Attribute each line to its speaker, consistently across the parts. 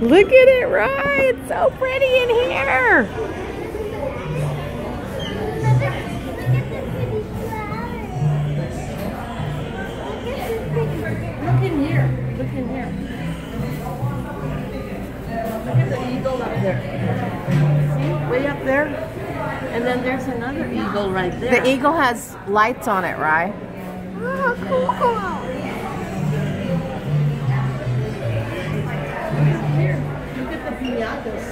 Speaker 1: Look at it, right? It's so pretty in here.
Speaker 2: Look in here. Look in here. Look at the eagle up there. See? Way up there. And then there's another eagle right there.
Speaker 1: The eagle has lights on it, right?
Speaker 3: Oh, cool.
Speaker 2: Here, look at the piñatas.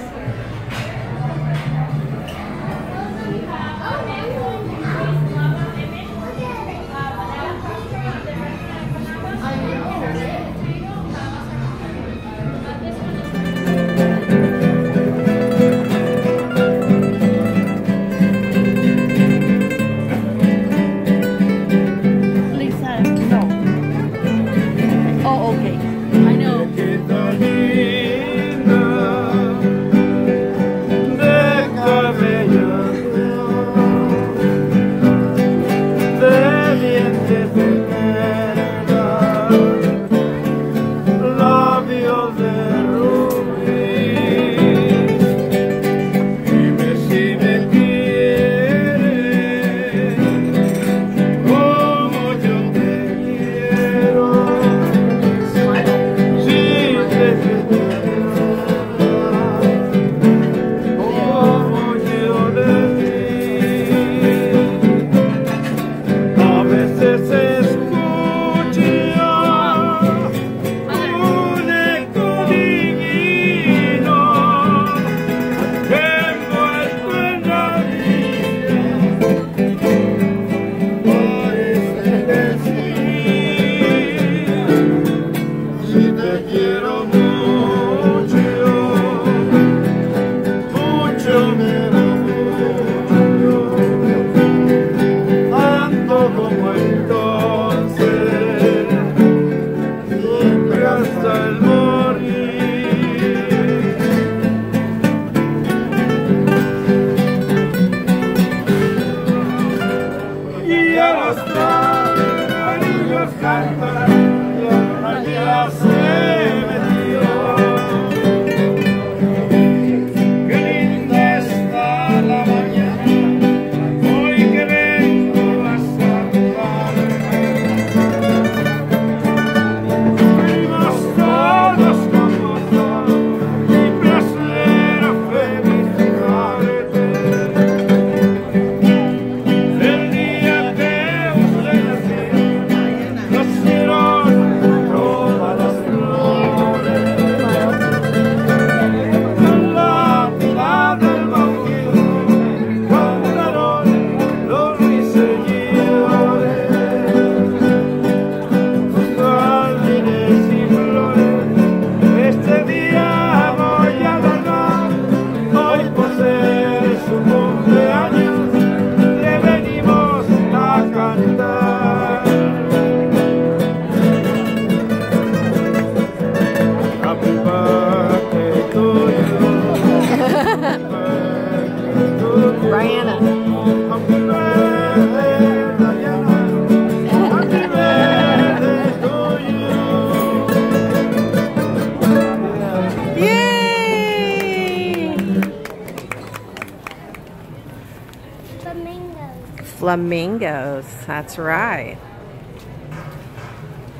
Speaker 1: Flamingos, that's right.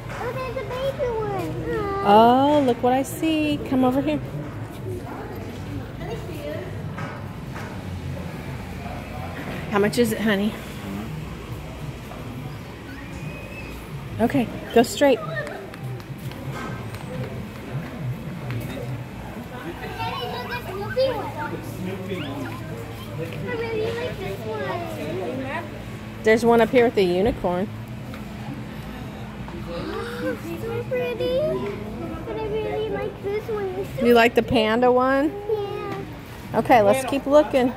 Speaker 3: Oh, there's a baby one.
Speaker 1: Oh, look what I see. Come over here. How much is it, honey? Okay, go straight. There's one up here with the unicorn.
Speaker 3: Oh, so pretty. But I really like this one. It's so
Speaker 1: You like the panda one?
Speaker 3: Yeah.
Speaker 1: Okay, let's keep looking.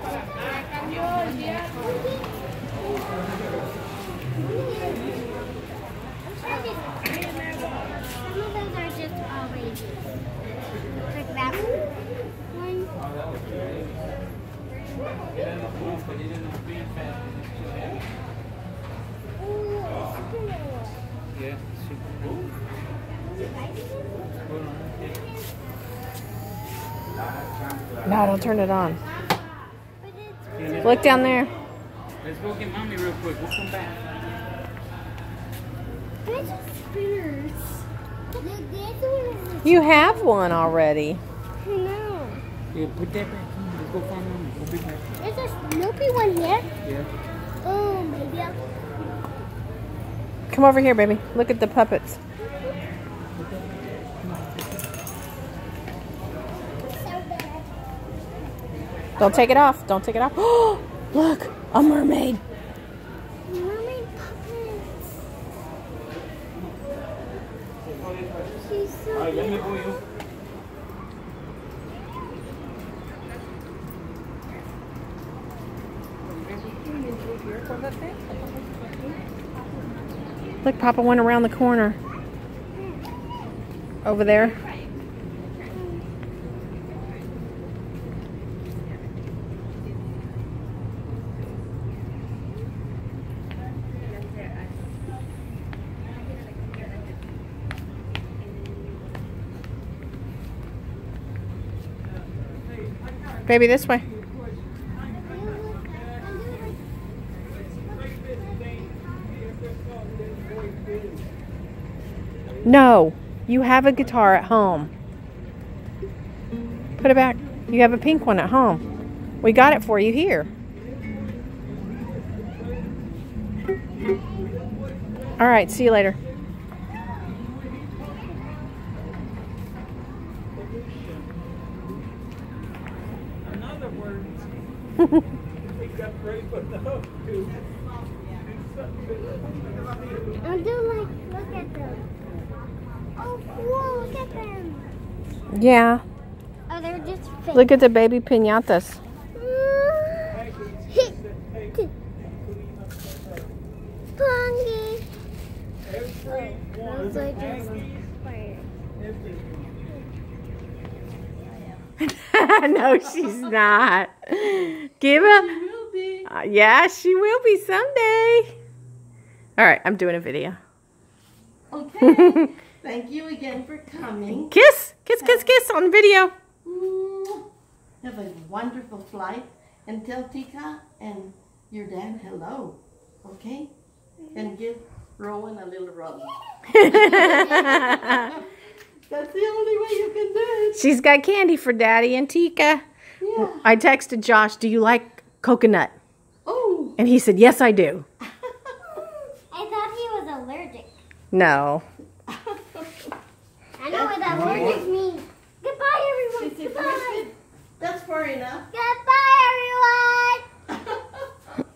Speaker 1: No, don't turn it on.
Speaker 3: But it's
Speaker 1: Look down there.
Speaker 4: Let's go get mommy real quick. We'll come back.
Speaker 3: fidget spinners. This one is
Speaker 1: You have one already.
Speaker 3: I know.
Speaker 4: Yeah, put that back. Come on, let's go find mommy. We'll be back.
Speaker 3: There's a Snoopy one here.
Speaker 4: Yeah.
Speaker 3: Oh, maybe I'll...
Speaker 1: Come over here, baby. Look at the puppets. Don't take it off. Don't take it off. Oh, look, a mermaid.
Speaker 3: Mermaid puppets. She's so
Speaker 4: All right, let me
Speaker 3: cute.
Speaker 4: go you.
Speaker 1: Look, Papa went around the corner. Over there. Baby, this way. No, you have a guitar at home. Put it back. You have a pink one at home. We got it for you here. All right, see you later.
Speaker 4: In other words, he got ready for those two.
Speaker 3: I do like, look at them. Oh, cool, look at them.
Speaker 1: Yeah.
Speaker 3: Oh, they're just fake.
Speaker 1: Look at the baby piñatas.
Speaker 3: Pongy.
Speaker 4: Everyone
Speaker 3: Those are just
Speaker 1: No, she's not. Give her. Yeah, she will be someday. All right, I'm doing a video.
Speaker 2: Okay. Thank you again for coming.
Speaker 1: Kiss, kiss, kiss, kiss on video.
Speaker 2: Have a wonderful flight. And tell Tika and your dad hello. Okay? And give Rowan a little rub. That's the only way you can do it.
Speaker 1: She's got candy for Daddy and Tika.
Speaker 2: Yeah.
Speaker 1: I texted Josh, do you like coconut?
Speaker 2: Oh.
Speaker 1: And he said, yes, I do.
Speaker 3: I thought he was allergic.
Speaker 1: No.
Speaker 3: I know what allergic means. Goodbye, everyone.
Speaker 2: Is it
Speaker 3: Goodbye.
Speaker 2: twisted? That's far enough.
Speaker 3: Goodbye, everyone.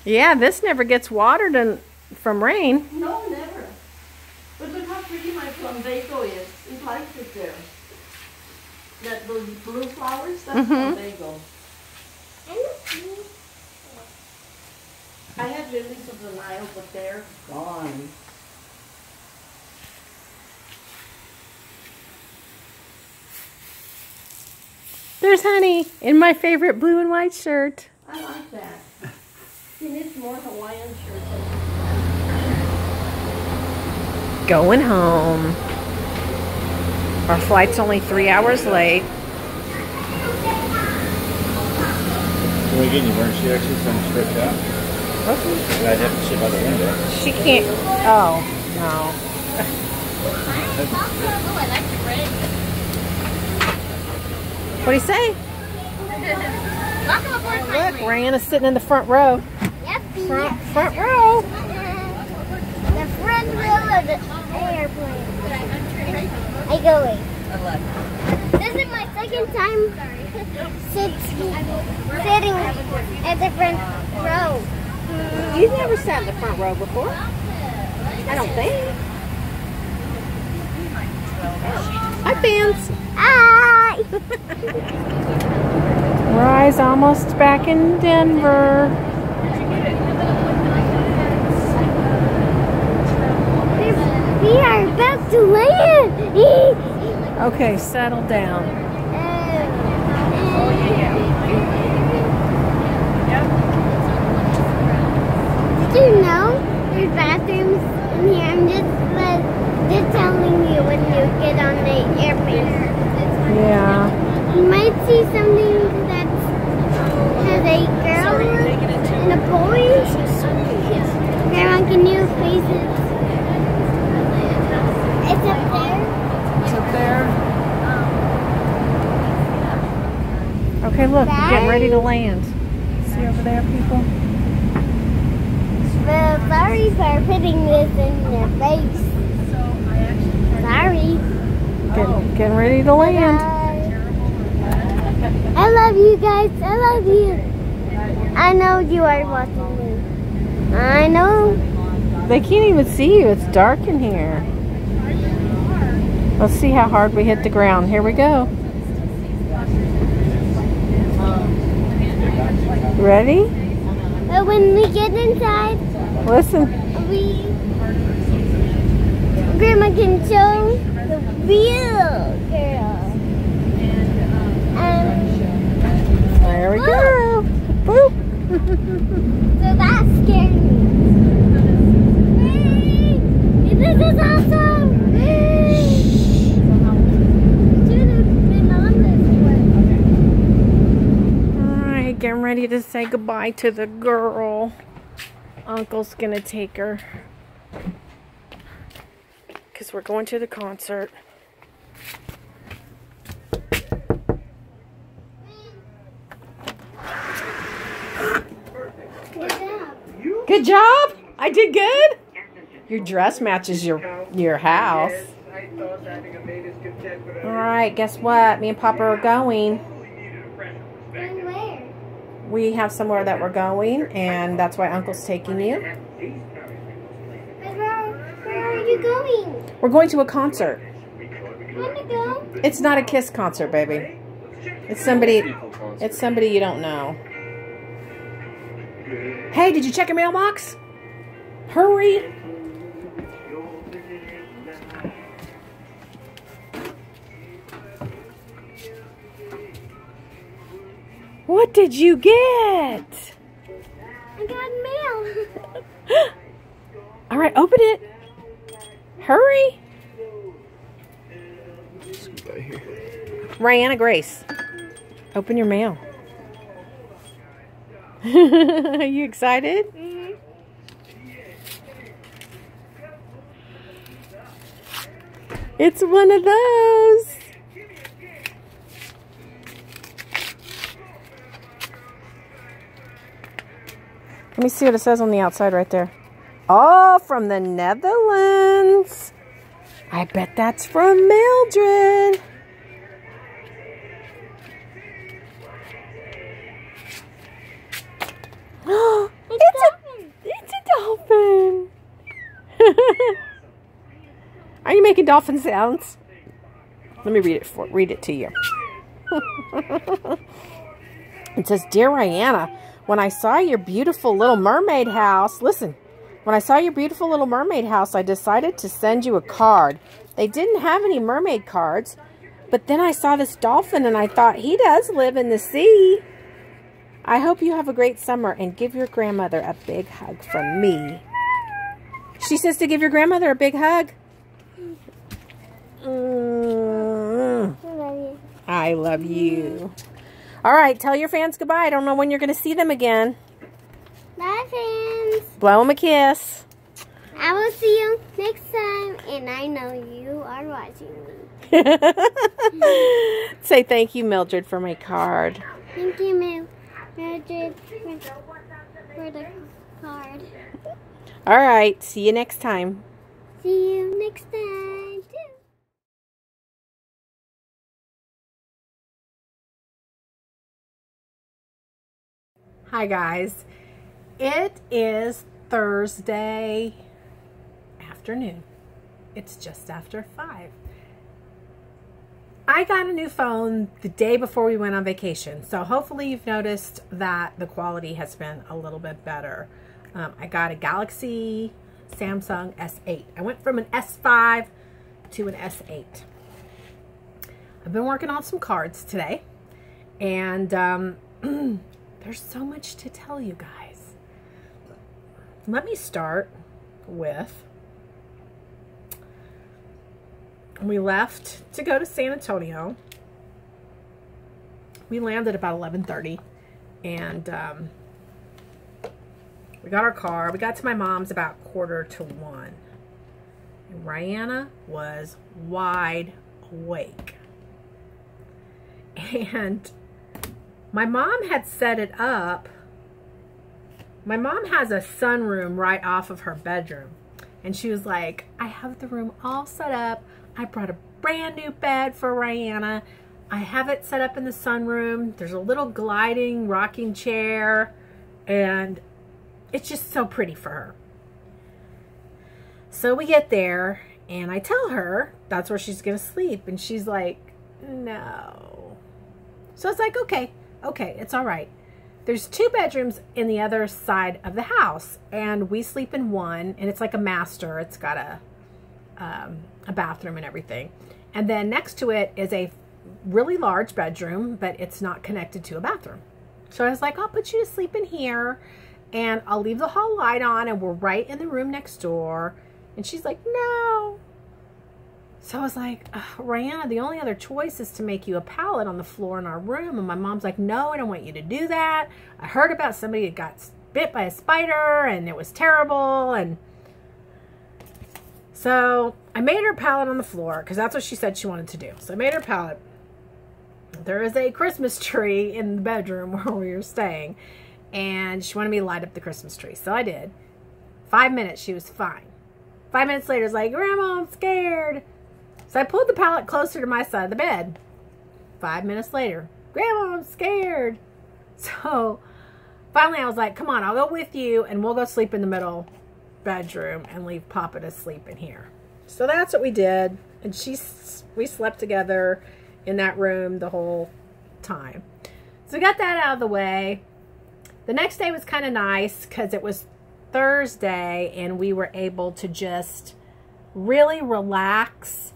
Speaker 1: Yeah, this never gets watered from rain.
Speaker 2: No, never. But look how pretty my plumbago is. It likes it there. That those blue flowers, that's plumbago. I had lilies of the Nile, but they're gone.
Speaker 1: There's Honey in my favorite blue and white shirt.
Speaker 2: I like that. He needs more Hawaiian shirts.
Speaker 1: Going home. Our flight's only 3 hours late.
Speaker 4: When we get you, weren't she actually going to stretch out? I'd have to sit by the window.
Speaker 1: She can't. Oh, no. What do you say?
Speaker 3: Welcome aboard my
Speaker 1: Look, Rihanna's sitting in the front row.
Speaker 3: Yep.
Speaker 1: Front row.
Speaker 3: The front row of the airplane. I go away. This is my second time sitting at the front row.
Speaker 1: You've never sat in the front row before. I don't think. Hi, fans.
Speaker 3: Hi.
Speaker 1: Rise almost back in Denver.
Speaker 3: We are about to land.
Speaker 1: Okay, settle down.
Speaker 3: Did you know there's bathrooms in here? I'm just telling you. get on the airplane.
Speaker 1: Yeah.
Speaker 3: You might see something that has a girl and a boy. They're on canoe faces. It's up there.
Speaker 1: It's up there. Okay, look, we're getting ready to land. See over there, people?
Speaker 3: Well, sorry for putting this in your face. Sorry.
Speaker 1: Getting ready to land.
Speaker 3: I love you guys. I love you. I know you are watching me. I know.
Speaker 1: They can't even see you. It's dark in here. Let's see how hard we hit the ground. Here we go. Ready?
Speaker 3: But when we get inside,
Speaker 1: listen.
Speaker 3: Grandma can show the real girl.
Speaker 1: There we go. Boop.
Speaker 3: So that scared me. Hey, this is awesome. Should have been on this one.
Speaker 1: Alright, getting ready to say goodbye to the girl. Uncle's gonna take her. Because we're going to the concert. Good job. I did good. Your dress matches your house. All right, guess what? Me and Papa are going.
Speaker 3: Going where?
Speaker 1: We have somewhere that we're going, and that's why Uncle's taking you.
Speaker 3: Where are you going?
Speaker 1: We're going to a concert.
Speaker 3: Want to go?
Speaker 1: It's not a Kiss concert, baby. It's somebody you don't know. Hey, did you check your mailbox? Hurry. What did you get?
Speaker 3: I got mail.
Speaker 1: All right, open it. Hurry. Rihanna Grace, open your mail. Are you excited?
Speaker 3: Mm-hmm.
Speaker 1: It's one of those. Let me see what it says on the outside right there. Oh, from the Netherlands. I bet that's from Mildred. It's a dolphin. Are you making dolphin sounds? Let me read it to you. It says, "Dear Rihanna, when I saw your beautiful little mermaid house, listen, when I saw your beautiful little mermaid house, I decided to send you a card. They didn't have any mermaid cards, but then I saw this dolphin and I thought he does live in the sea. I hope you have a great summer and give your grandmother a big hug from me." She says to give your grandmother a big hug. I love you. All right, tell your fans goodbye. I don't know when you're going to see them again.
Speaker 3: Bye, fans.
Speaker 1: Blow them a kiss.
Speaker 3: I will see you next time, and I know you are watching me.
Speaker 1: Say thank you, Mildred, for my card.
Speaker 3: Thank you, Mildred, for the card.
Speaker 1: All right, see you next time.
Speaker 3: See you next time, too.
Speaker 1: Hi, guys. It is Thursday afternoon. It's just after 5. I got a new phone the day before we went on vacation, so hopefully you've noticed that the quality has been a little bit better. I got a Galaxy Samsung S8. I went from an S5 to an S8. I've been working on some cards today, and there's so much to tell you guys. Let me start with we left to go to San Antonio. We landed about 11:30, and we got our car. We got to my mom's about 1:45. And Rihanna was wide awake. And my mom had set it up. My mom has a sunroom right off of her bedroom. And she was like, I have the room all set up. I brought a brand new bed for Rihanna. I have it set up in the sunroom. There's a little gliding rocking chair. And it's just so pretty for her. So we get there, and I tell her that's where she's going to sleep. And she's like, no. So it's like, okay, it's all right. There's 2 bedrooms in the other side of the house, and we sleep in one, and it's like a master. It's got a bathroom and everything. And then next to it is a really large bedroom, but it's not connected to a bathroom. So I was like, I'll put you to sleep in here, and I'll leave the hall light on, and we're right in the room next door. And she's like, no. So I was like, Rihanna, the only other choice is to make you a pallet on the floor in our room. And my mom's like, no, I don't want you to do that. I heard about somebody that got bit by a spider, and it was terrible. And so I made her a pallet on the floor, because that's what she said she wanted to do. So I made her a pallet. There is a Christmas tree in the bedroom where we were staying, and she wanted me to light up the Christmas tree. So I did. 5 minutes, she was fine. 5 minutes later, it's like, Grandma, I'm scared. So I pulled the pallet closer to my side of the bed. 5 minutes later, Grandma, I'm scared. So finally I was like, come on, I'll go with you, and we'll go sleep in the middle bedroom and leave Papa to sleep in here. So that's what we did. And we slept together in that room the whole time. So we got that out of the way. The next day was kind of nice because it was Thursday, and we were able to just really relax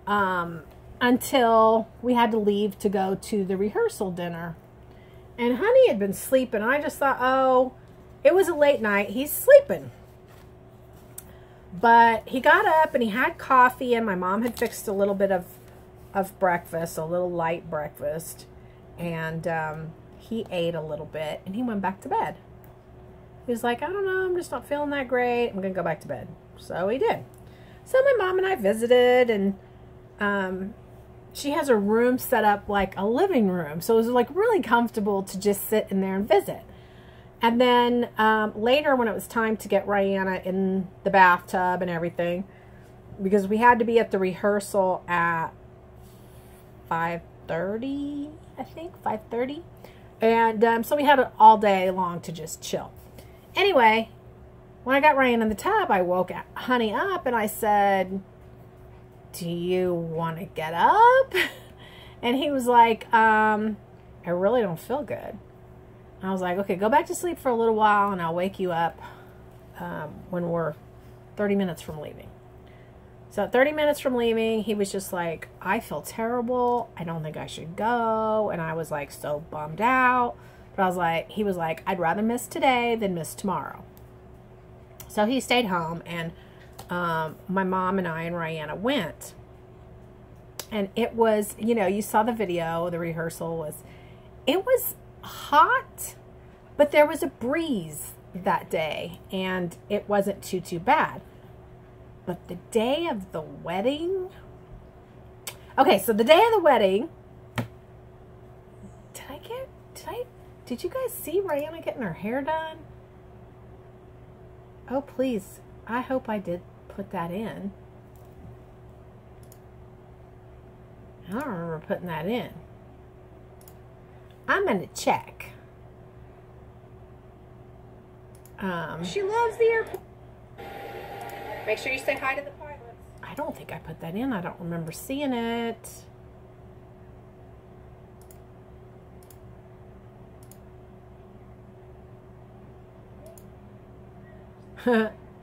Speaker 1: until we had to leave to go to the rehearsal dinner. And Honey had been sleeping. I just thought, oh, it was a late night. He's sleeping. But he got up and he had coffee, and my mom had fixed a little bit of breakfast, a little light breakfast. And he ate a little bit, and he went back to bed. He was like, I don't know, I'm just not feeling that great. I'm going to go back to bed. So he did. So my mom and I visited, and she has a room set up like a living room. So it was like really comfortable to just sit in there and visit. And then later, when it was time to get Rihanna in the bathtub and everything, because we had to be at the rehearsal at 5:30, I think, 5:30. And so we had it all day long to just chill. Anyway, when I got Ryan in the tub, I woke Honey up, and I said, do you want to get up? And he was like, I really don't feel good. I was like, okay, go back to sleep for a little while, and I'll wake you up when we're 30 minutes from leaving. So at 30 minutes from leaving, he was just like, I feel terrible. I don't think I should go. And I was like so bummed out. But I was like, he was like, I'd rather miss today than miss tomorrow. So he stayed home, and my mom and I and Rihanna went. And it was, you know, you saw the video, the rehearsal was, it was hot, but there was a breeze that day, and it wasn't too bad. But the day of the wedding, okay, so the day of the wedding, did you guys see Rihanna getting her hair done? Oh, please. I hope I did put that in. I don't remember putting that in. I'm going to check. She loves the airport. Make sure you say hi to the pilots. I don't think I put that in. I don't remember seeing it.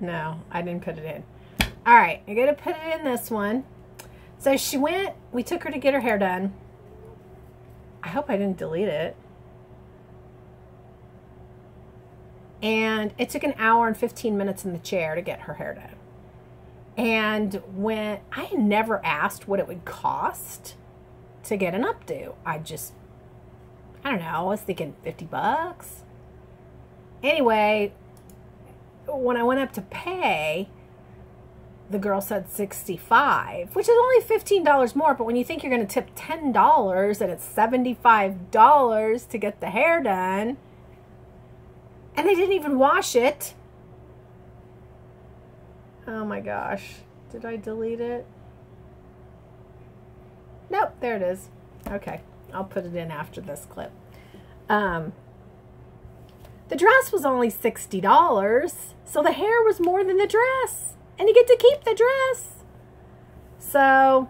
Speaker 1: No, I didn't put it in. All right, I'm going to put it in this one. So she went, we took her to get her hair done. I hope I didn't delete it. And it took an hour and 15 minutes in the chair to get her hair done. And when I had never asked what it would cost to get an updo, I don't know, I was thinking 50 bucks. Anyway, when I went up to pay, the girl said $65, which is only $15 more. But when you think you're going to tip $10 and it's $75 to get the hair done, and they didn't even wash it. Oh my gosh. Did I delete it? Nope, there it is. Okay, I'll put it in after this clip. The dress was only $60, so the hair was more than the dress. And you get to keep the dress. So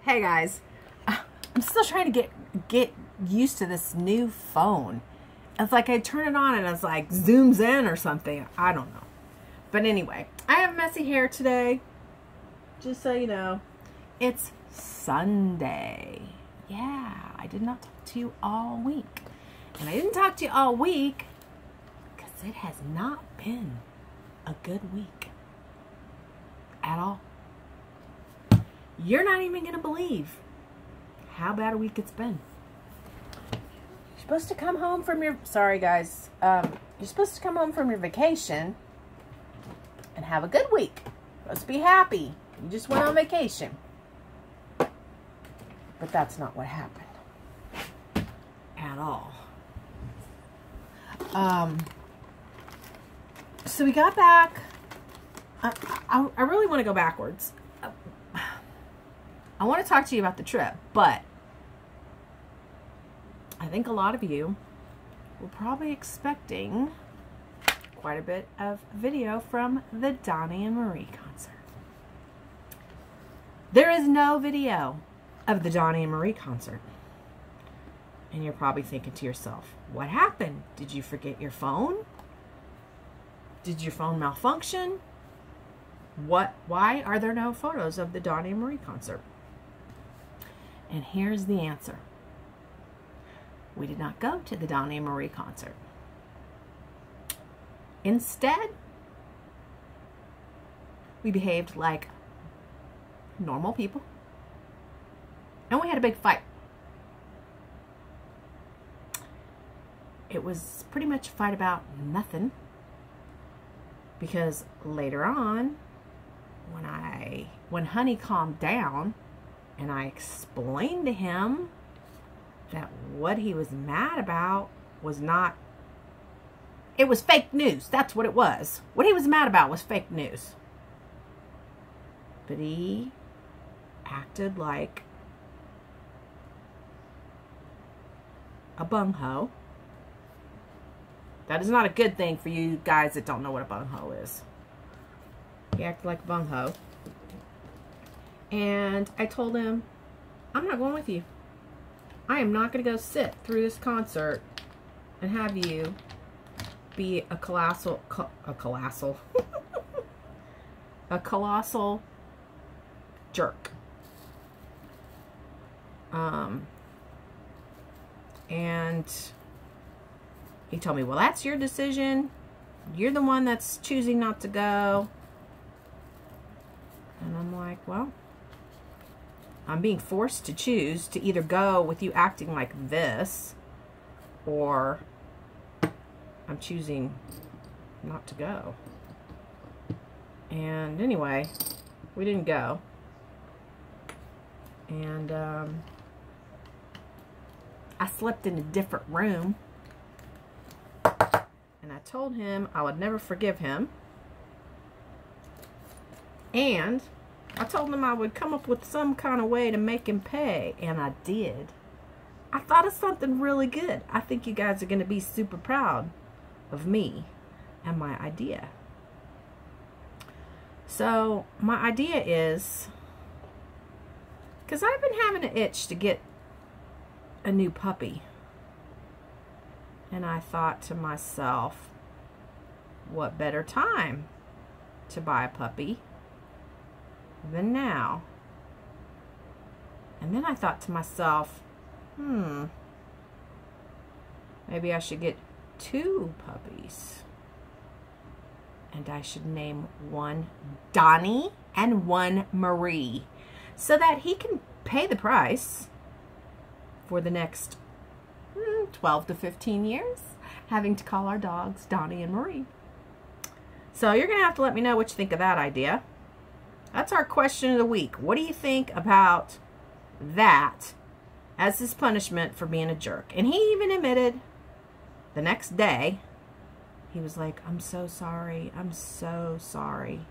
Speaker 1: hey guys, I'm still trying to get used to this new phone. It's like I turn it on and it's like zooms in or something. I don't know. But anyway, I have messy hair today. Just so you know, it's Sunday. Yeah, I did not talk to you all week. And I didn't talk to you all week because it has not been a good week at all. You're not even going to believe how bad a week it's been. You're supposed to come home from your... Sorry, guys. You're supposed to come home from your vacation and have a good week. You're supposed to be happy. You just went on vacation. But that's not what happened. At all. So we got back. I really want to go backwards. I want to talk to you about the trip, but I think a lot of you were probably expecting quite a bit of video from the Donny and Marie concert. There is no video of the Donny and Marie concert. And you're probably thinking to yourself, what happened? Did you forget your phone? Did your phone malfunction? Why are there no photos of the Donny and Marie concert? And here's the answer. We did not go to the Donny and Marie concert. Instead, we behaved like normal people. And we had a big fight. It was pretty much a fight about nothing. Because later on, when Honey calmed down, and I explained to him that what he was mad about was not... It was fake news. That's what it was. What he was mad about was fake news. But he acted like a bungho. That is not a good thing for you guys that don't know what a bungho is. He acted like a bungho. And I told him, I'm not going with you. I am not going to go sit through this concert and have you be a colossal jerk. And he told me, well, that's your decision. You're the one that's choosing not to go. And I'm like, well, I'm being forced to choose to either go with you acting like this, or I'm choosing not to go. And anyway, we didn't go. And I slept in a different room. And I told him I would never forgive him. And I told him I would come up with some kind of way to make him pay. And I did. I thought of something really good. I think you guys are going to be super proud of me and my idea. So my idea is, because I've been having an itch to get a new puppy. And I thought to myself, what better time to buy a puppy than now? And then I thought to myself, maybe I should get 2 puppies. And I should name one Donny and one Marie, so that he can pay the price for the next 12 to 15 years, having to call our dogs Donny and Marie. So you're going to have to let me know what you think of that idea. That's our question of the week. What do you think about that as his punishment for being a jerk? And he even admitted the next day, he was like, I'm so sorry. I'm so sorry.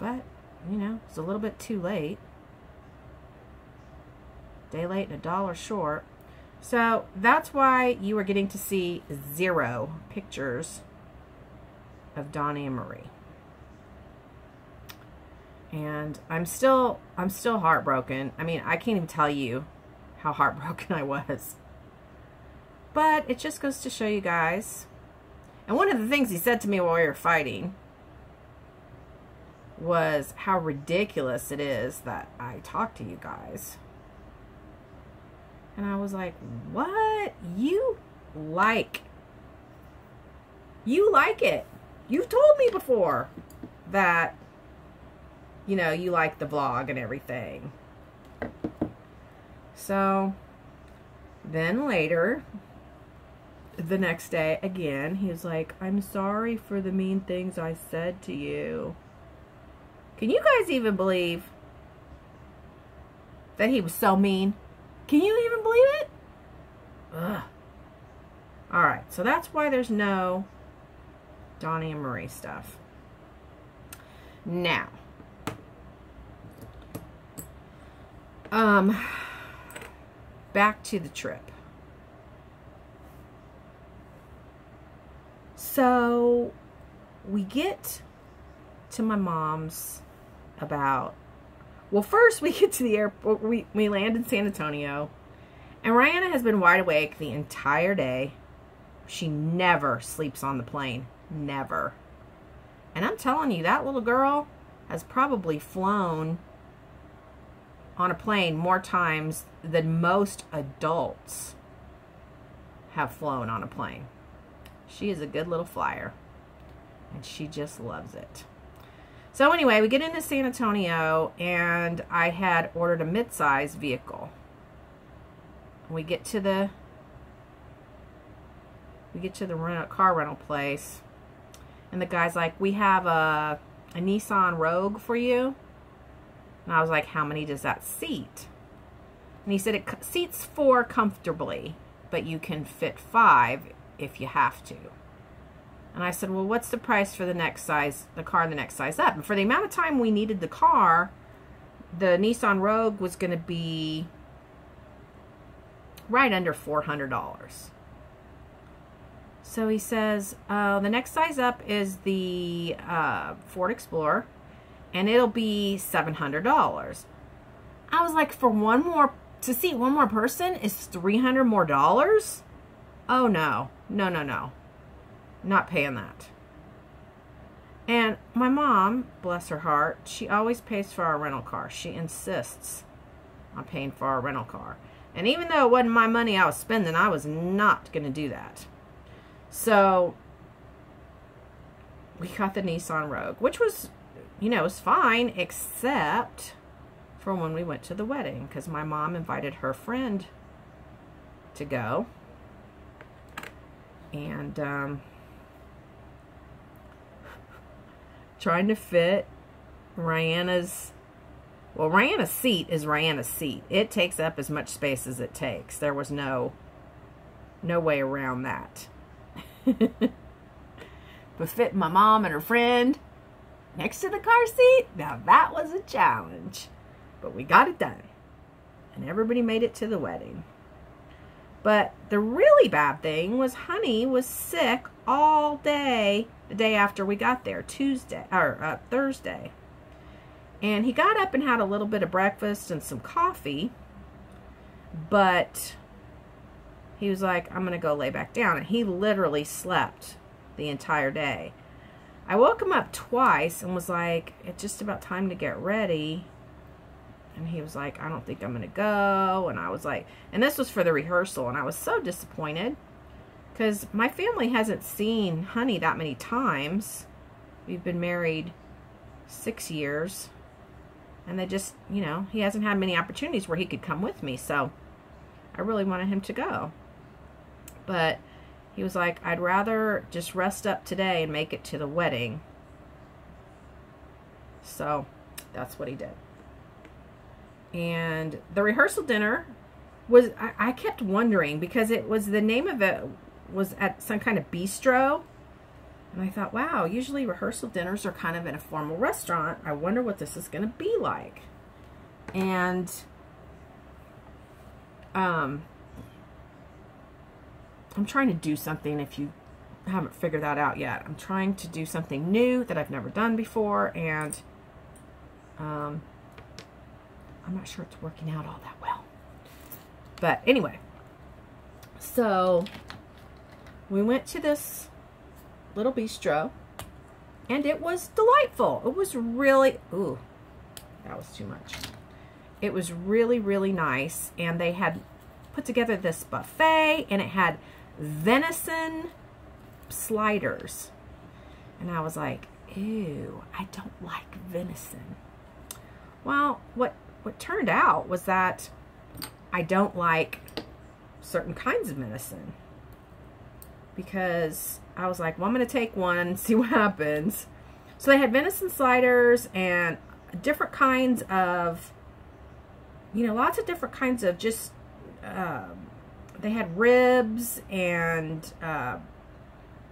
Speaker 1: But, you know, it's a little bit too late. Day late and a dollar short. So that's why you are getting to see 0 pictures of Donny and Marie. And I'm still heartbroken. I mean, I can't even tell you how heartbroken I was. But it just goes to show you guys. And one of the things he said to me while we were fighting was how ridiculous it is that I talk to you guys. And I was like, what? You like it. You've told me before that, you know, you like the vlog and everything. So then later, the next day, again, he was like, I'm sorry for the mean things I said to you. Can you guys even believe that he was so mean? Can you even believe it? Ugh. Alright, so that's why there's no Donny and Marie stuff. Now, back to the trip. So we get to my mom's about, well, first we get to the airport. We land in San Antonio, and Rihanna has been wide awake the entire day. She never sleeps on the plane. Never. And I'm telling you, that little girl has probably flown on a plane more times than most adults have flown on a plane. She is a good little flyer, and she just loves it. So anyway, we get into San Antonio, and I had ordered a mid-size vehicle. We get to the car rental place, and the guy's like, we have a Nissan Rogue for you. And I was like, how many does that seat? And he said it seats 4 comfortably, but you can fit 5 if you have to. And I said, well, what's the price for the next size, the car the next size up? And for the amount of time we needed the car, the Nissan Rogue was going to be right under $400. So he says, the next size up is the Ford Explorer, and it'll be $700. I was like, to seat one more person is $300 more? Oh, no. No. Not paying that. And my mom, bless her heart, she always pays for our rental car. She insists on paying for our rental car. And even though it wasn't my money I was spending, I was not going to do that. So we got the Nissan Rogue, which was, you know, it was fine, except for when we went to the wedding, because my mom invited her friend to go. And trying to fit Rihanna's seat is Rihanna's seat. It takes up as much space as it takes. There was no way around that. But fitting my mom and her friend next to the car seat, now that was a challenge. But we got it done. And everybody made it to the wedding. But the really bad thing was Honey was sick all day the day after we got there, Thursday. And he got up and had a little bit of breakfast and some coffee, but he was like, I'm going to go lay back down. And he literally slept the entire day. I woke him up twice and was like, it's just about time to get ready. And he was like, I don't think I'm going to go. And I was like, and this was for the rehearsal. And I was so disappointed because my family hasn't seen Honey that many times. We've been married 6 years. And they just, you know, he hasn't had many opportunities where he could come with me. So I really wanted him to go. But he was like, I'd rather just rest up today and make it to the wedding. So that's what he did. And the rehearsal dinner was, I kept wondering because it was, the name of it was at some kind of bistro. And I thought, wow, usually rehearsal dinners are kind of in a formal restaurant. I wonder what this is going to be like. And I'm trying to do something, if you haven't figured that out yet. I'm trying to do something new that I've never done before, and I'm not sure it's working out all that well. But anyway, so we went to this little bistro, and it was delightful. It was really, ooh, that was too much. It was really, really nice, and they had put together this buffet, and it had venison sliders. And I was like, ew, I don't like venison. Well, what turned out was that I don't like certain kinds of venison. Because I was like, well, I'm going to take one and see what happens. So they had venison sliders and different kinds of, you know, lots of different kinds of just, they had ribs and a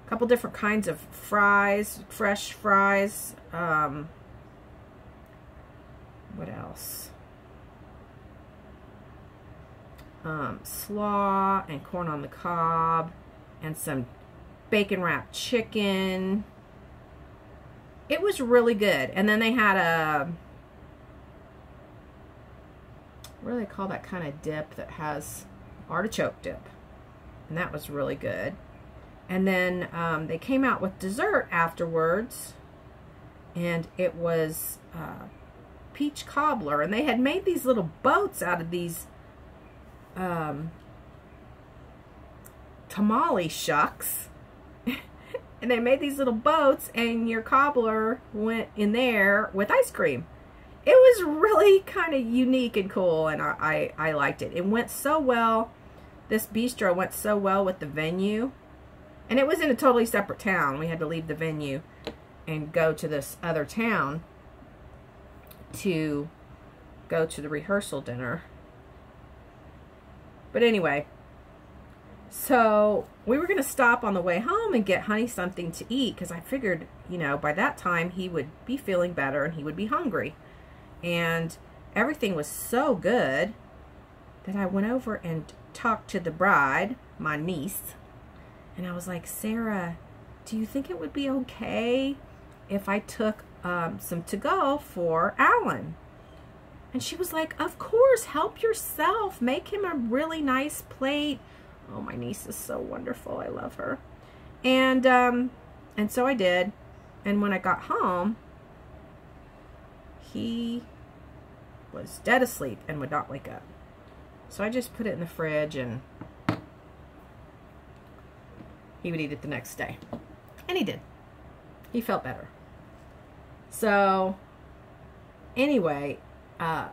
Speaker 1: couple different kinds of fries, fresh fries. What else? Slaw and corn on the cob and some bacon wrapped chicken. It was really good. And then they had a, what do they call that kind of dip that has artichoke dip? And that was really good. And then they came out with dessert afterwards, and it was peach cobbler, and they had made these little boats out of these tamale shucks. And they made these little boats, and your cobbler went in there with ice cream. It was really kind of unique and cool, and I liked it. It went so well. This bistro went so well with the venue. And it was in a totally separate town. We had to leave the venue and go to this other town to go to the rehearsal dinner. But anyway, so we were going to stop on the way home and get Honey something to eat, because I figured, you know, by that time he would be feeling better and he would be hungry. And everything was so good that I went over and talked to the bride, my niece, and I was like, Sarah, do you think it would be okay if I took some to-go for Alan? And she was like, of course, help yourself. Make him a really nice plate. Oh, my niece is so wonderful. I love her. And so I did. And when I got home, he was dead asleep and would not wake up. So I just put it in the fridge, and he would eat it the next day. And he did. He felt better. So anyway, the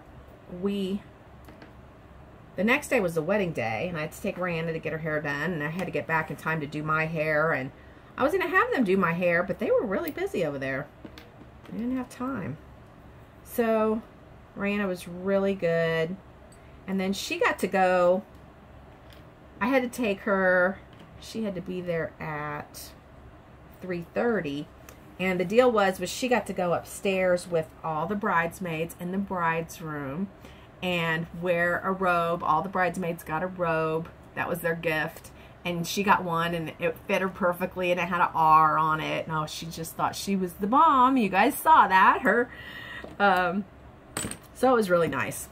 Speaker 1: next day was the wedding day, and I had to take Rihanna to get her hair done, and I had to get back in time to do my hair, and I was going to have them do my hair, but they were really busy over there. I didn't have time. So Rihanna was really good. And then she got to go, I had to take her, she had to be there at 3:30. And the deal was she got to go upstairs with all the bridesmaids in the bride's room and wear a robe. All the bridesmaids got a robe That was their gift. And she got one, and it fit her perfectly, and it had an R on it. And oh, she just thought she was the bomb. You guys saw that. So it was really nice.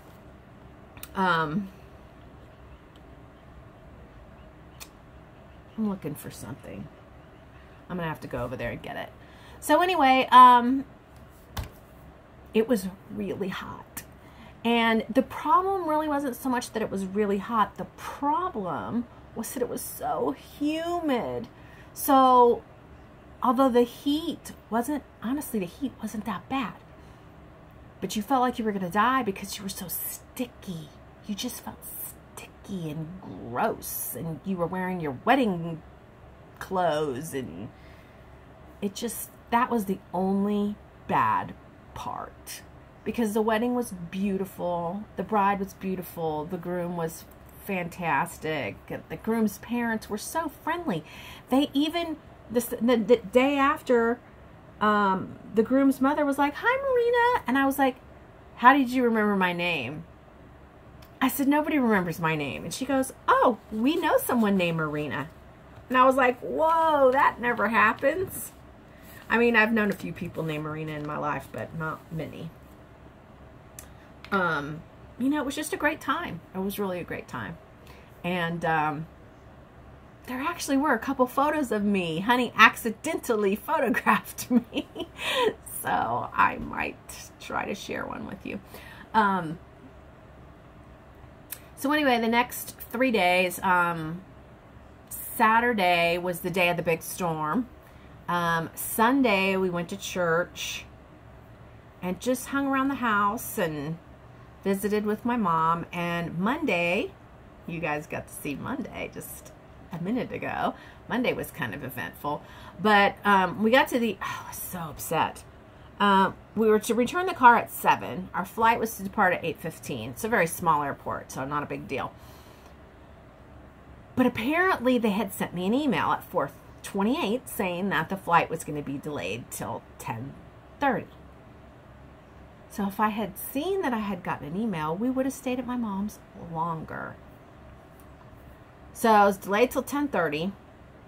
Speaker 1: I'm looking for something. I'm going to have to go over there and get it. So anyway, it was really hot. And the problem really wasn't so much that it was really hot. The problem was that it was so humid. So although the heat wasn't, honestly, the heat wasn't that bad. But you felt like you were going to die because you were so sticky. You just felt sticky and gross. And you were wearing your wedding clothes. And it just, that was the only bad part. Because the wedding was beautiful. The bride was beautiful. The groom was fantastic. The groom's parents were so friendly. They even, the day after, the groom's mother was like, "Hi, Marina." And I was like, "How did you remember my name?" I said, "Nobody remembers my name." And she goes, "Oh, we know someone named Marina." And I was like, whoa, that never happens. I mean, I've known a few people named Marina in my life, but not many. You know, it was just a great time. It was really a great time. And there actually were a couple photos of me. Honey accidentally photographed me. So I might try to share one with you. So anyway, the next 3 days, Saturday was the day of the big storm. Sunday we went to church and just hung around the house and visited with my mom. And Monday, you guys got to see Monday just a minute ago. Monday was kind of eventful, but we got to the, oh, I was so upset. We were to return the car at 7. Our flight was to depart at 8:15. It's a very small airport, so not a big deal. But apparently they had sent me an email at 4:28 saying that the flight was going to be delayed till 10:30. So if I had seen that I had gotten an email, we would have stayed at my mom's longer. So it was delayed till 10:30.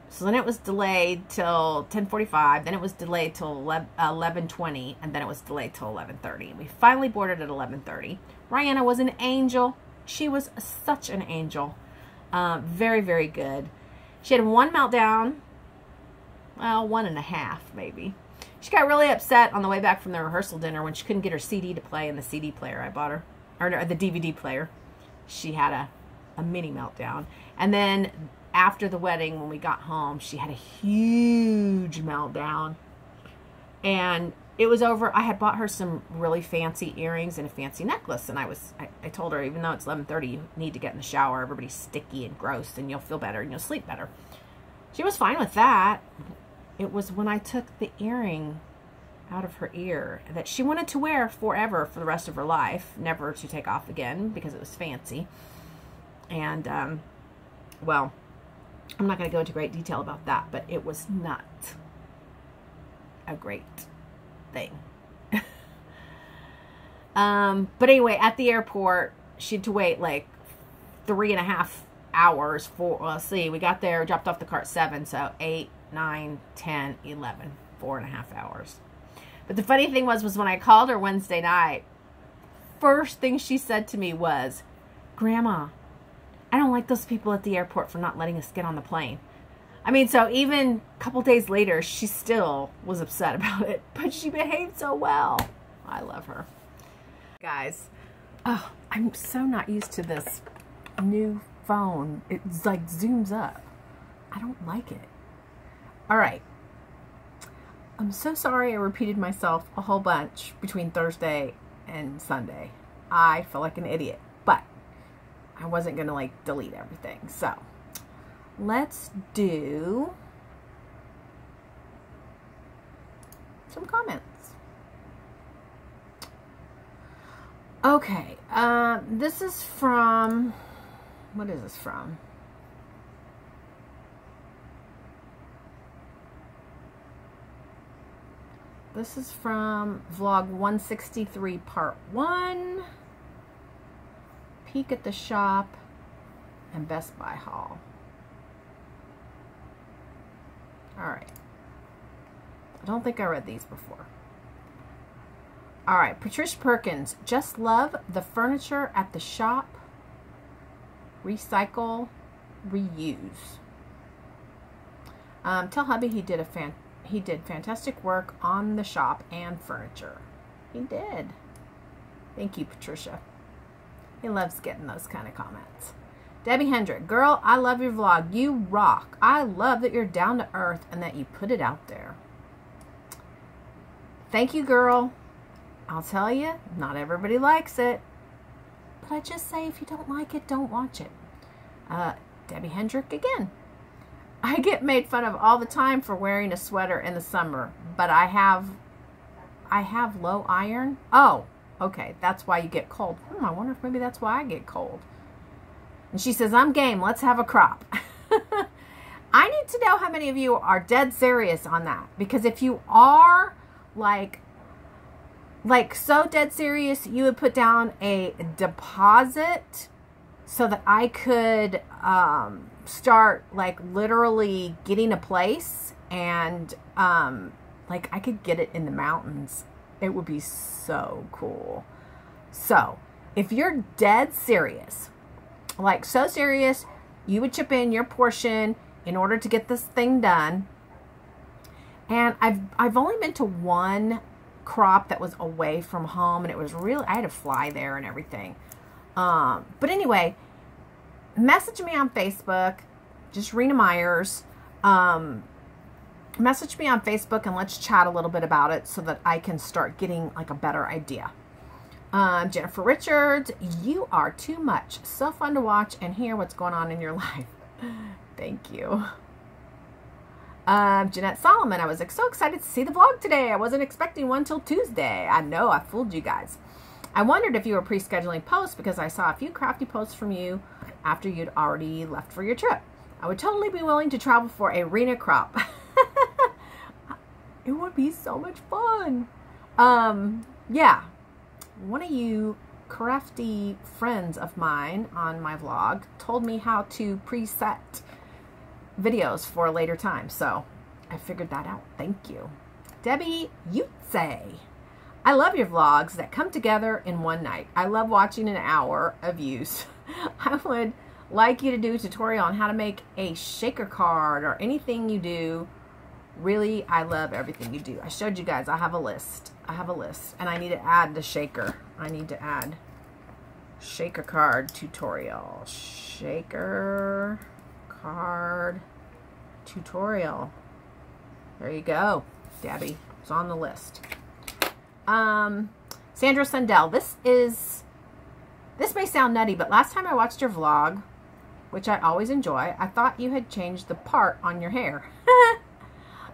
Speaker 1: So then it was delayed till 10:45. Then it was delayed till 11:20. And then it was delayed till 11:30. We finally boarded at 11:30. Rihanna was an angel. She was such an angel. Very, very good. She had one meltdown. Well, 1.5 maybe. She got really upset on the way back from the rehearsal dinner when she couldn't get her CD to play in the CD player I bought her. Or the DVD player. She had a mini meltdown. And then after the wedding, when we got home, she had a huge meltdown. And it was over. I had bought her some really fancy earrings and a fancy necklace. And I told her, even though it's 11:30, you need to get in the shower. Everybody's sticky and gross and you'll feel better and you'll sleep better. She was fine with that. It was when I took the earring out of her ear that she wanted to wear forever for the rest of her life, never to take off again because it was fancy. And, well, I'm not going to go into great detail about that, but it was not a great thing. But anyway, at the airport, she had to wait like 3.5 hours for, well, let's see, we got there, dropped off the car at 7, so 8, 9, 10, 11, 4.5 hours. But the funny thing was when I called her Wednesday night, first thing she said to me was, "Grandma, I don't like those people at the airport for not letting us get on the plane." I mean, so even a couple days later, she still was upset about it, but she behaved so well. I love her. Guys, oh, I'm so not used to this new phone. It's like zooms up. I don't like it. All right. I'm so sorry I repeated myself a whole bunch between Thursday and Sunday. I feel like an idiot, but I wasn't going to like delete everything. So let's do some comments. Okay. This is from, what is this from? This is from vlog 163 part 1. Peek at the shop. and Best Buy haul. All right. I don't think I read these before. All right, Patricia Perkins. Just love the furniture at the shop. Recycle, reuse. Tell hubby he did fantastic work on the shop and furniture. He did. Thank you, Patricia. He loves getting those kind of comments. Debbie Hendrick. Girl, I love your vlog. You rock. I love that you're down to earth and that you put it out there. Thank you, girl. I'll tell you, not everybody likes it. But I just say if you don't like it, don't watch it. Debbie Hendrick again. I get made fun of all the time for wearing a sweater in the summer, but I have low iron. Oh, okay, that's why you get cold. I wonder if maybe that's why I get cold. And she says, I'm game. Let's have a crop. I need to know how many of you are dead serious on that. Because if you are like so dead serious, you would put down a deposit so that I could start like literally getting a place, and like I could get it in the mountains. It would be so cool. So if you're dead serious, like so serious, you would chip in your portion in order to get this thing done. And I've only been to one crop that was away from home, and it was really, I had to fly there and everything. But anyway, message me on Facebook, just Rena Myers. Message me on Facebook and let's chat a little bit about it so that I can start getting like a better idea. Jennifer Richards, you are too much. So fun to watch and hear what's going on in your life. Thank you. Jeanette Solomon, I was so excited to see the vlog today. I wasn't expecting one till Tuesday. I know I fooled you guys. I wondered if you were pre-scheduling posts because I saw a few crafty posts from you after you'd already left for your trip. I would totally be willing to travel for a Rena crop. It would be so much fun. Yeah. One of you crafty friends of mine on my vlog told me how to preset videos for a later time. So I figured that out. Thank you. Debbie Yutze. I love your vlogs that come together in one night. I love watching an hour of use. I would like you to do a tutorial on how to make a shaker card or anything you do. Really, I love everything you do. I showed you guys. I have a list. And I need to add the shaker. I need to add shaker card tutorial. Shaker card tutorial. There you go, Debbie. It's on the list. Sandra Sundell. This may sound nutty, but last time I watched your vlog, which I always enjoy, I thought you had changed the part on your hair.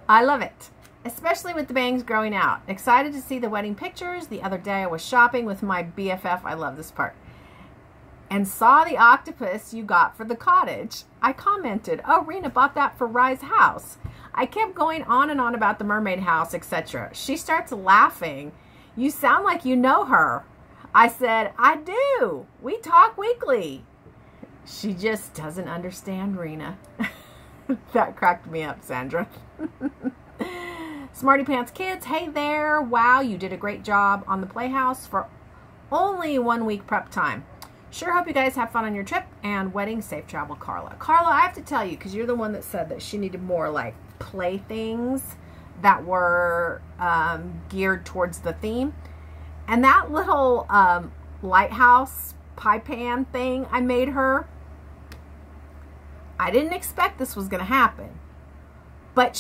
Speaker 1: I love it, especially with the bangs growing out. Excited to see the wedding pictures. The other day I was shopping with my BFF. I love this part. And saw the octopus you got for the cottage. I commented, oh, Rena bought that for Rye's house. I kept going on and on about the mermaid house, etc. She starts laughing. You sound like you know her. I said, I do. We talk weekly. She just doesn't understand Rena. That cracked me up, Sandra. Smarty Pants Kids, hey there. Wow, you did a great job on the Playhouse for only 1 week prep time. Sure hope you guys have fun on your trip and wedding. Safe travel, Carla. Carla, I have to tell you, because you're the one that said that she needed more like playthings that were geared towards the theme. And that little lighthouse pie pan thing I made her, I didn't expect this was going to happen. But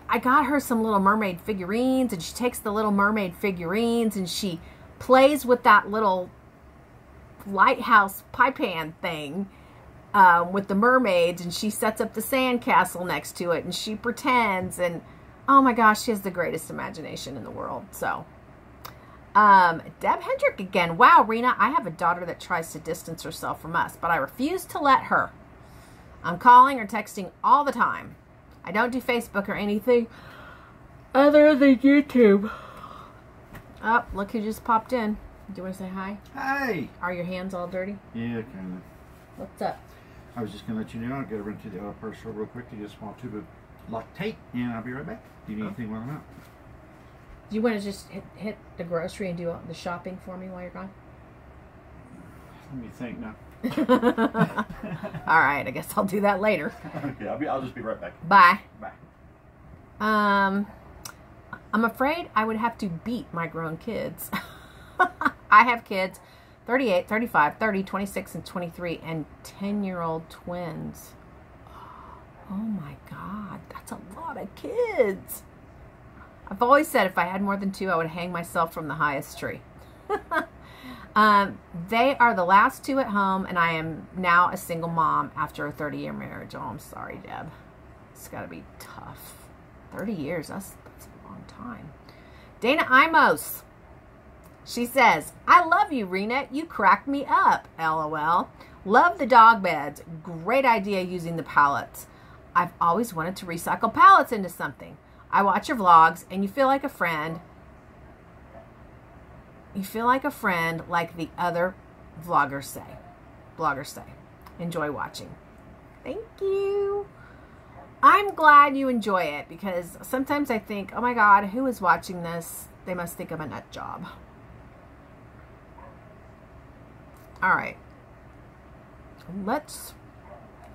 Speaker 1: I got her some little mermaid figurines, and she takes the little mermaid figurines and she plays with that little lighthouse pie pan thing with the mermaids, and she sets up the sand castle next to it, and she pretends, and oh my gosh, she has the greatest imagination in the world. So Deb Hendrick again. Wow, Rena, I have a daughter that tries to distance herself from us, but I refuse to let her. I'm calling or texting all the time. I don't do Facebook or anything other than YouTube. Oh, look who just popped in. Do you want to say hi?
Speaker 4: Hey!
Speaker 1: Are your hands all dirty?
Speaker 4: Yeah, kind
Speaker 1: What's up?
Speaker 4: I was just going to let you know, I'll get over into the auto parts store real quick to get a small tube of lactate, and I'll be right back. Do you need anything while I'm out?
Speaker 1: Do you want to just hit the grocery and do the shopping for me while you're gone?
Speaker 4: Let me think now.
Speaker 1: All right, I guess I'll do that later.
Speaker 4: Okay, I'll just be right back.
Speaker 1: Bye.
Speaker 4: Bye.
Speaker 1: I'm afraid I would have to beat my grown kids. I have kids 38, 35, 30, 26, and 23, and 10-year-old twins. Oh my God, that's a lot of kids. I've always said if I had more than 2, I would hang myself from the highest tree. They are the last 2 at home, and I am now a single mom after a 30-year marriage. Oh, I'm sorry, Deb. It's got to be tough. 30 years, that's a long time. Dana Imos. She says, I love you, Rena. You cracked me up, LOL. Love the dog beds. Great idea using the pallets. I've always wanted to recycle pallets into something. I watch your vlogs, and you feel like a friend. You feel like a friend, like the other bloggers say. Enjoy watching. Thank you. I'm glad you enjoy it, because sometimes I think, oh my God, who is watching this? They must think I'm a nut job. All right.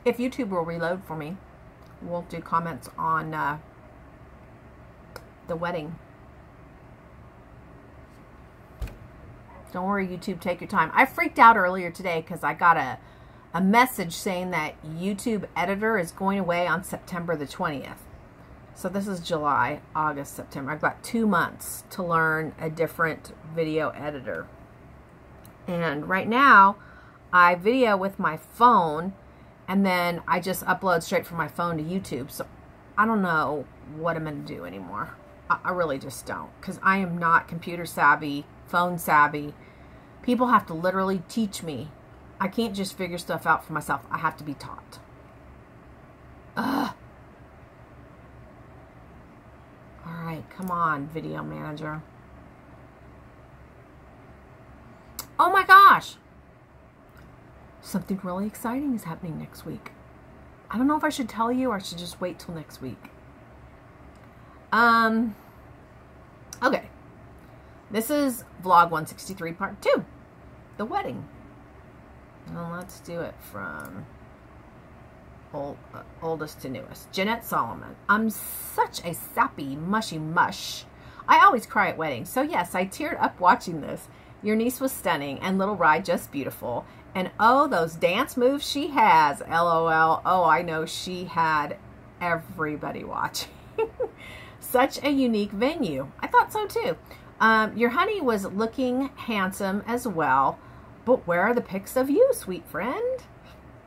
Speaker 1: If YouTube will reload for me, we'll do comments on the wedding. Don't worry, YouTube, take your time. I freaked out earlier today because I got a message saying that YouTube editor is going away on September the 20th. So this is July, August, September. I've got 2 months to learn a different video editor. And right now, I video with my phone, and then I just upload straight from my phone to YouTube. So I don't know what I'm going to do anymore. I really just don't, because I am not computer savvy, phone savvy. People have to literally teach me. I can't just figure stuff out for myself. I have to be taught. Ugh. All right, come on, video manager. Oh my gosh. Something really exciting is happening next week. I don't know if I should tell you or I should just wait till next week. Okay. This is vlog 163 part 2. The wedding. Well, let's do it from oldest to newest. Jeanette Solomon. I'm such a sappy, mushy mush. I always cry at weddings. So yes, I teared up watching this. Your niece was stunning and little Rye just beautiful. And oh, those dance moves she has. LOL. Oh, I know she had everybody watching. Such a unique venue. I thought so too. Your honey was looking handsome as well. But where are the pics of you, sweet friend?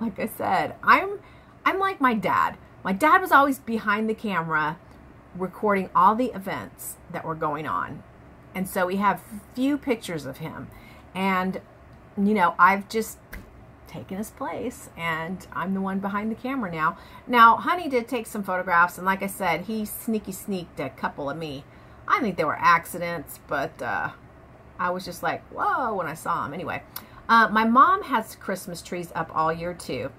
Speaker 1: Like I said, I'm like my dad. My dad was always behind the camera recording all the events that were going on. And so we have few pictures of him. And, you know, I've just taken his place, and I'm the one behind the camera now. Now, honey did take some photographs, and like I said, he sneaked a couple of me. I think they were accidents, but I was just like, whoa, when I saw him. Anyway, my mom has Christmas trees up all year too.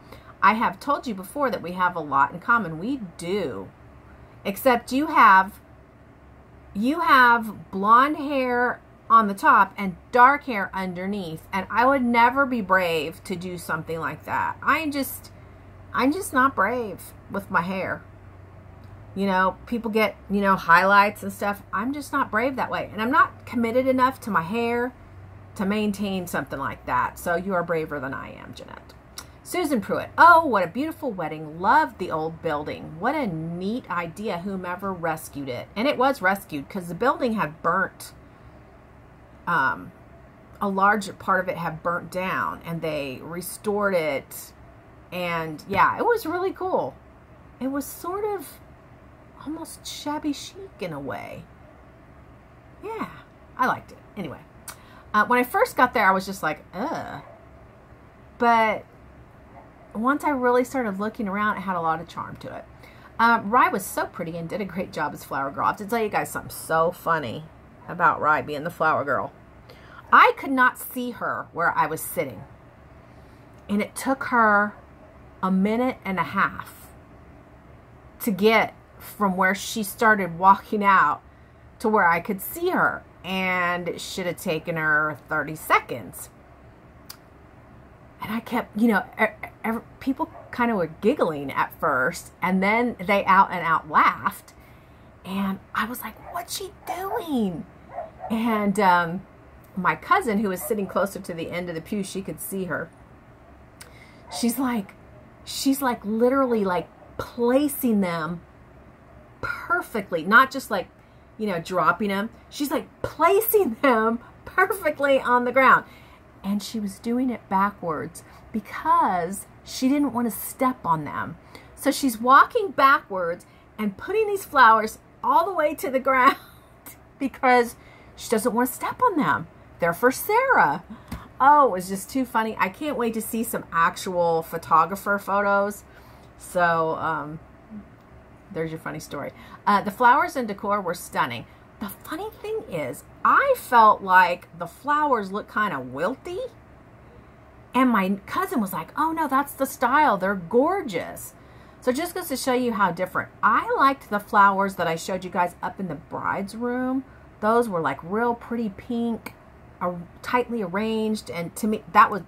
Speaker 1: I have told you before that we have a lot in common. We do. Except you have blonde hair on the top and dark hair underneath. And I would never be brave to do something like that. I'm just not brave with my hair. You know, people get, you know, highlights and stuff. I'm just not brave that way. And I'm not committed enough to my hair to maintain something like that. So you are braver than I am, Jeanette. Susan Pruitt. Oh, what a beautiful wedding. Loved the old building. What a neat idea, whomever rescued it. And it was rescued because the building had burnt. A large part of it had burnt down, and they restored it. And yeah, it was really cool. It was sort of almost shabby chic in a way. Yeah, I liked it. Anyway, when I first got there, I was just like, ugh. But once I really started looking around, it had a lot of charm to it. Rye was so pretty and did a great job as flower girl. I have to tell you guys something so funny about Rye being the flower girl. I could not see her where I was sitting. And it took her a minute and a half to get from where she started walking out to where I could see her. And it should have taken her 30 seconds. And I kept, you know, people kind of were giggling at first, and then they out and out laughed. And I was like, what's she doing? And my cousin, who was sitting closer to the end of the pew, she could see her. She's like literally like placing them perfectly, not just like, you know, dropping them. She's like placing them perfectly on the ground. And she was doing it backwards because she didn't want to step on them. So she's walking backwards and putting these flowers all the way to the ground because she doesn't want to step on them. They're for Sarah. Oh, it was just too funny. I can't wait to see some actual photographer photos. So, there's your funny story. The flowers and decor were stunning. The funny thing is, I felt like the flowers looked kind of wilty. And my cousin was like, oh no, that's the style. They're gorgeous. So just goes to show you how different. I liked the flowers that I showed you guys up in the bride's room. Those were like real pretty pink, tightly arranged. And to me, that was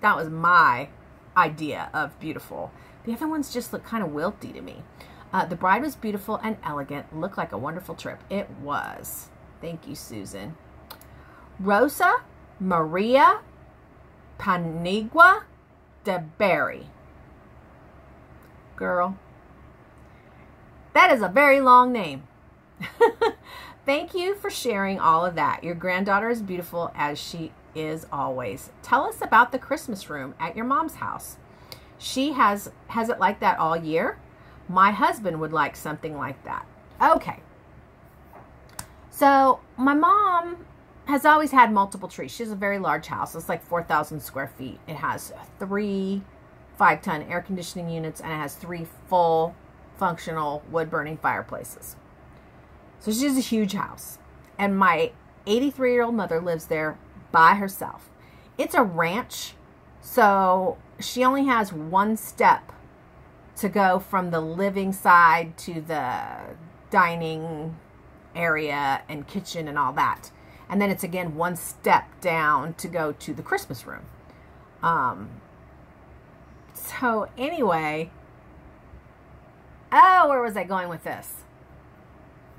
Speaker 1: my idea of beautiful. The other ones just look kind of wilty to me. The bride was beautiful and elegant. Looked like a wonderful trip. It was. Thank you, Susan. Rosa Maria Panigua de Berry. Girl, that is a very long name. Thank you for sharing all of that. Your granddaughter is beautiful as she is always. Tell us about the Christmas room at your mom's house. She has it like that all year. My husband would like something like that. Okay. So my mom has always had multiple trees. She has a very large house. It's like 4,000 square feet. It has 3 5-ton air conditioning units, and it has 3 full functional wood-burning fireplaces. So she has a huge house. And my 83-year-old mother lives there by herself. It's a ranch, so she only has one step to go from the living side to the dining area and kitchen and all that. And then it's again one step down to go to the Christmas room. So anyway, where was I going with this?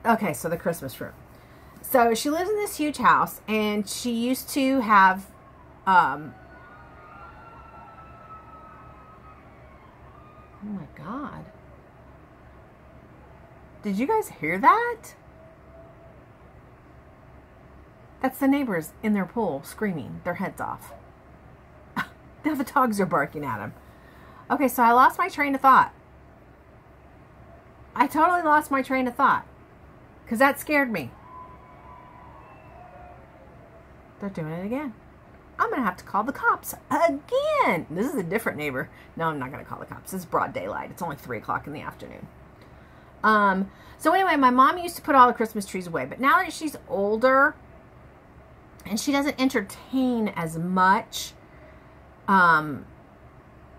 Speaker 1: Okay, so the Christmas room. So she lives in this huge house, and she used to have, oh my God. Did you guys hear that? That's the neighbors in their pool screaming their heads off. Now the dogs are barking at them. Okay, so I lost my train of thought. I totally lost my train of thought because that scared me. They're doing it again. I'm going to have to call the cops again. This is a different neighbor. No, I'm not going to call the cops. It's broad daylight. It's only 3 o'clock in the afternoon. So anyway, my mom used to put all the Christmas trees away. But now that she's older and she doesn't entertain as much,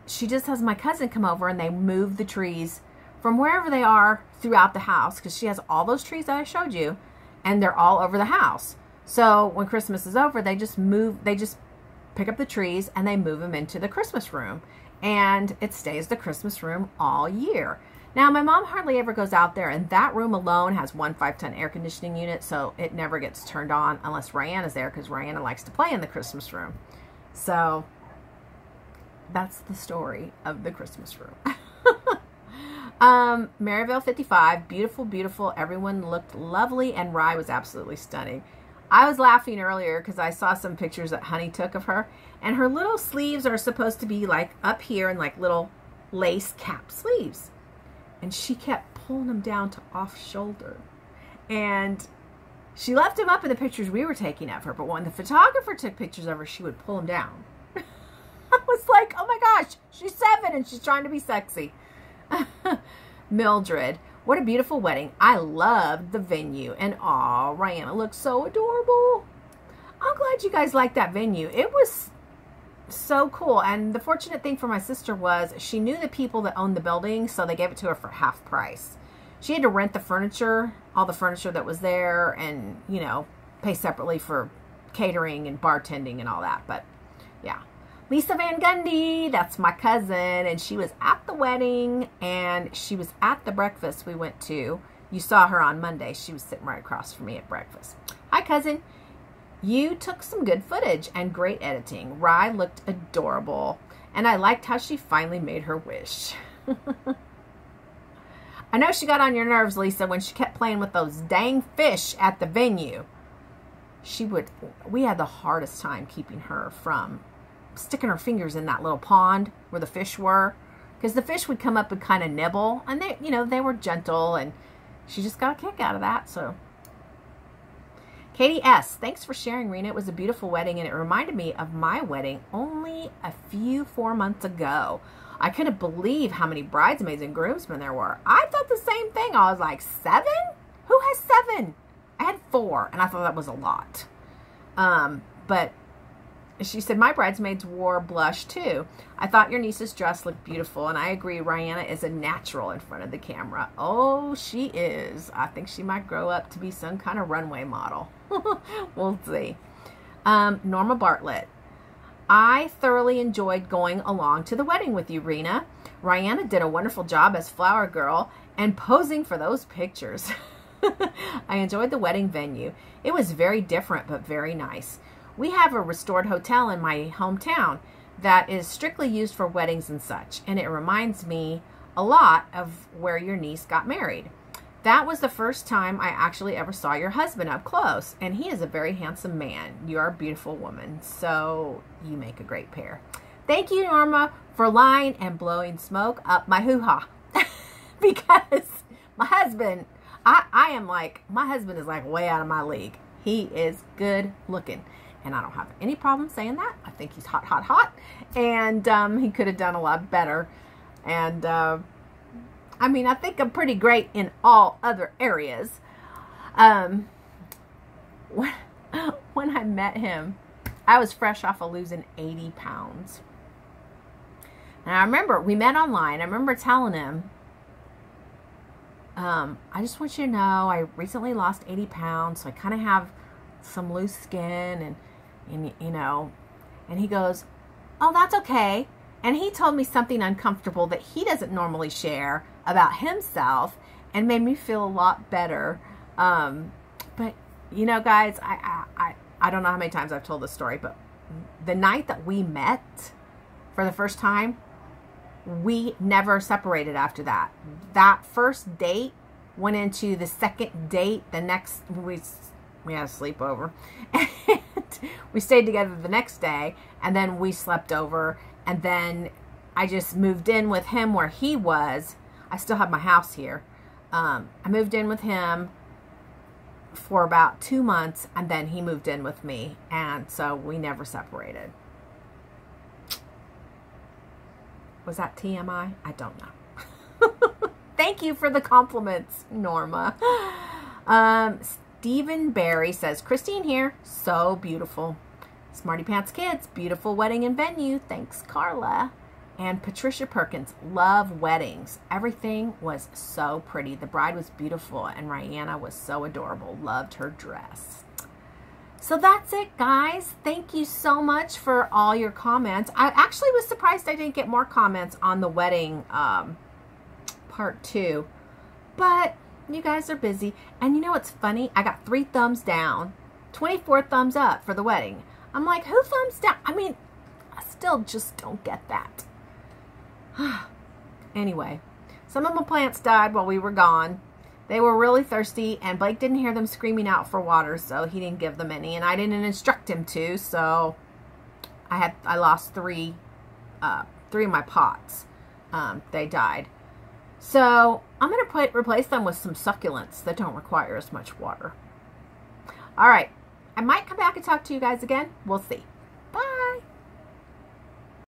Speaker 1: she just has my cousin come over and they move the trees from wherever they are throughout the house. Because she has all those trees that I showed you. And they're all over the house. So when Christmas is over, they just pick up the trees and they move them into the Christmas room, and it stays the Christmas room all year. Now my mom hardly ever goes out there, and that room alone has 1 5-ton air conditioning unit, so it never gets turned on unless Rihanna's there, because Rihanna likes to play in the Christmas room. So that's the story of the Christmas room. Maryville 55, beautiful, beautiful. Everyone looked lovely, and Rye was absolutely stunning. I was laughing earlier because I saw some pictures that Honey took of her, and her little sleeves are supposed to be like up here and like little lace cap sleeves, and she kept pulling them down to off shoulder, and she left them up in the pictures we were taking of her, but when the photographer took pictures of her, she would pull them down. I was like, oh my gosh, she's 7 and she's trying to be sexy. Mildred, what a beautiful wedding. I loved the venue. And aw, Rihanna looks so adorable. I'm glad you guys liked that venue. It was so cool. And the fortunate thing for my sister was she knew the people that owned the building, so they gave it to her for half price. She had to rent the furniture, all the furniture that was there, and, you know, pay separately for catering and bartending and all that. But, yeah. Lisa Van Gundy, that's my cousin, and she was at the wedding, and she was at the breakfast we went to. You saw her on Monday. She was sitting right across from me at breakfast. Hi, cousin. You took some good footage and great editing. Rye looked adorable, and I liked how she finally made her wish. I know she got on your nerves, Lisa, when she kept playing with those dang fish at the venue. We had the hardest time keeping her from sticking her fingers in that little pond where the fish were, because the fish would come up and kind of nibble, and they, you know, they were gentle, and she just got a kick out of that. So Katie S., thanks for sharing, Rena. It was a beautiful wedding, and it reminded me of my wedding only 4 months ago. I couldn't believe how many bridesmaids and groomsmen there were. I thought the same thing. I was like, 7? Who has 7? I had 4, and I thought that was a lot. But she said, my bridesmaids wore blush too. I thought your niece's dress looked beautiful, and I agree, Rihanna is a natural in front of the camera. Oh, she is. I think she might grow up to be some kind of runway model. We'll see. Norma Bartlett. I thoroughly enjoyed going along to the wedding with you, Rena. Rihanna did a wonderful job as flower girl and posing for those pictures. I enjoyed the wedding venue. It was very different, but very nice. We have a restored hotel in my hometown that is strictly used for weddings and such, and it reminds me a lot of where your niece got married. That was the first time I actually ever saw your husband up close, and he is a very handsome man. You are a beautiful woman, so you make a great pair. Thank you, Norma, for lying and blowing smoke up my hoo-ha. Because my husband, I am like, my husband is like way out of my league. He is good looking. And I don't have any problem saying that. I think he's hot, hot, hot. And he could have done a lot better. And, I mean, I think I'm pretty great in all other areas. When I met him, I was fresh off of losing 80 pounds. And I remember, we met online. I remember telling him, I just want you to know, I recently lost 80 pounds. So I kind of have some loose skin and you know, and he goes, oh, that's okay. And he told me something uncomfortable that he doesn't normally share about himself, and made me feel a lot better. But you know, guys, I don't know how many times I've told this story, but the night that we met for the first time, we never separated after that. That first date went into the second date. The next, we had a sleepover, and we stayed together the next day, and then we slept over, and then I just moved in with him where he was. I still have my house here. I moved in with him for about 2 months, and then he moved in with me, and so we never separated. Was that TMI? I don't know. Thank you for the compliments, Norma. Stephen Barry says, Christine here. So beautiful. Smarty Pants Kids, beautiful wedding and venue. Thanks, Carla. And Patricia Perkins, love weddings. Everything was so pretty. The bride was beautiful, and Rihanna was so adorable. Loved her dress. So that's it, guys. Thank you so much for all your comments. I actually was surprised I didn't get more comments on the wedding part 2. But you guys are busy. And you know what's funny? I got 3 thumbs down, 24 thumbs up for the wedding. I'm like, who thumbs down? I mean, I still just don't get that. Anyway, some of my plants died while we were gone. They were really thirsty, and Blake didn't hear them screaming out for water, so he didn't give them any, and I didn't instruct him to, so I lost 3 of my pots. They died. So I'm going to replace them with some succulents that don't require as much water. All right. I might come back and talk to you guys again. We'll see. Bye.